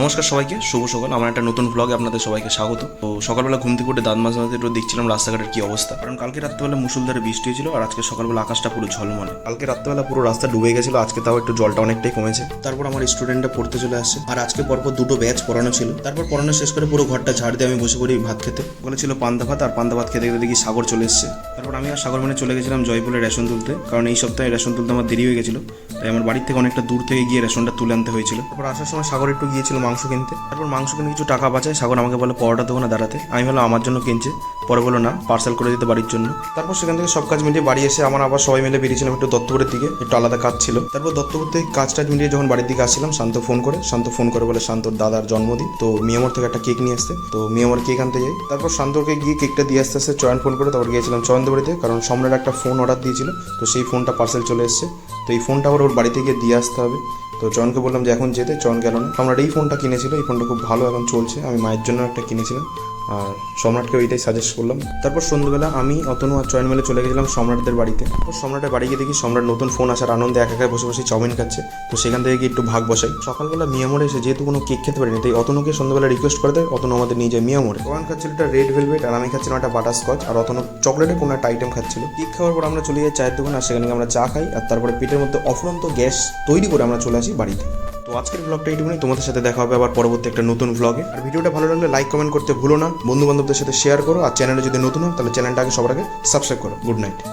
নমস্কার সবাইকে, শুভ সকাল। আমার একটা নতুন ব্লগে আপনাদের সবাইকে স্বাগত। তো সকালবেলা ঘুম থেকে উঠে দাঁত মাঝে একটু দেখছিলাম রাস্তাঘাটের কি অবস্থা, কারণ কালকে রাত্রেবেলা মুষলধারে বৃষ্টি হয়েছিল আর আজকে সকালবেলা আকাশটা পুরো ঝলমলে। কালকে রাত্রেবেলা পুরো রাস্তা ডুবে গেছিল, আজকে তাও একটু জলটা অনেকটাই কমেছে। তারপর আমার স্টুডেন্টরা পড়তে চলে আসছে আর আজকে পরপর দুটো ব্যাচ পড়ানো ছিল। তারপর পড়ানো শেষ করে পুরো ঘরটা ঝাড় দিয়ে আমি বসে পড়ি ভাত খেতে। ওখানে ছিল পান্তা ভাত, আর পান্তা ভাত খেতে খেতে দেখি সাগর চলে এসছে। তারপর আমি আর সাগর চলে গেছিলাম জয়পুরে রেশন তুলতে, কারণ এই সপ্তাহে রেশন তুলতে আমার দেরি হয়ে গেছিল, তাই আমার বাড়ির থেকে অনেকটা দূর থেকে গিয়ে রেশনটা তুলে আনতে হয়েছিল। তারপর আসার সময় সাগর একটু গিয়েছিল মাংস কিনতে। তারপর মাংস কিনে কিছু টাকা বাঁচায়, সাগর আমাকে বলে পরোটা দেবো না দাঁড়াতে। আমি বললাম আমার জন্য কিনছে, পরে বলো না পার্সেল করে দিতে বাড়ির জন্য। তারপর সেখান থেকে সব কাজ মিলিয়ে বাড়ি এসে আমার আবার সবাই মিলে বেরিয়েছিলাম একটু দত্তপুরের দিকে, একটু আলাদা কাজ ছিল। তারপর দত্তপুর থেকে কাজটা মিলিয়ে যখন বাড়ির দিকে আসছিলাম, শান্ত ফোন করে বলে শান্তর দাদার জন্মদিন, তো মিয়ামোর থেকে একটা কেক নিয়ে আসতে। তো মিয়ামোর কেক আনতে যাই। তারপর শান্তকে গিয়ে কেকটা দিয়ে আসতে চয়ন ফোন করে তারপর গিয়েছিলাম চয়নদের বাড়িতে, কারণ সম্রাট একটা ফোন অর্ডার দিয়েছিল, তো সেই ফোনটা পার্সেল চলে এসছে। তো এই ফোনটা আবার ওর বাড়িতে গিয়ে দিয়ে আসতে হবে। তো চয়নকে বললাম যে এখন যেতে, চয়ন গেল না। সম্রাট এই ফোনটা কিনেছিল, এই ফোনটা খুব ভালো এখন চলছে। আমি মায়ের জন্য একটা কিনেছিলাম আর সম্রাটকে ওইটাই সাজেস্ট করলাম। তারপর সন্ধ্যেবেলা আমি অতনু আর চয়ন মিলে চলে গেছিলাম সম্রাটদের বাড়িতে। তারপর সম্রাটের বাড়ি গিয়ে দেখি সম্রাট নতুন ফোন আসার আনন্দে একা বসে বসে চাউমিন খাচ্ছে। তো সেখান থেকে গিয়ে একটু ভাগ বসাই। সকালবেলা মিয়ামোড়ে এসে যেহেতু কোনো কেক খেতে পারিনি, তাই অতনুকে সন্ধ্যাবেলা রিকোয়েস্ট করে দেয় অতনু আমাদের নিয়ে যায় মিয়ামোড়ে। চয়ন খাচ্ছিল একটা রেড ভেলভেট আর আমি খাচ্ছিলাম একটা বাটার স্কচ, আর অতনু চকলেটের কোনো একটা আইটেম খাচ্ছিল। কেক খাওয়ার পর আমরা চলে যাই চায়ের দোকানে, আর সেখানে আমরা চা খাই আর তারপরে পেটের মধ্যে অফুরন্ত গ্যাস তৈরি করে আমরা চলে আসি বাড়িতে। তো আজকের ব্লগটা এইটুকুনি, তোমাদের সাথে দেখা হবে আবার পরবর্তী একটা নতুন ব্লগে। আর ভিডিওটা ভালো লাগলে লাইক কমেন্ট করতে ভুলো না, বন্ধু বান্ধবদের সাথে শেয়ার করো, আর চ্যানেলে যদি নতুন হও তাহলে চ্যানেলটা আগে সবার আগে সাবস্ক্রাইব করো। Good night.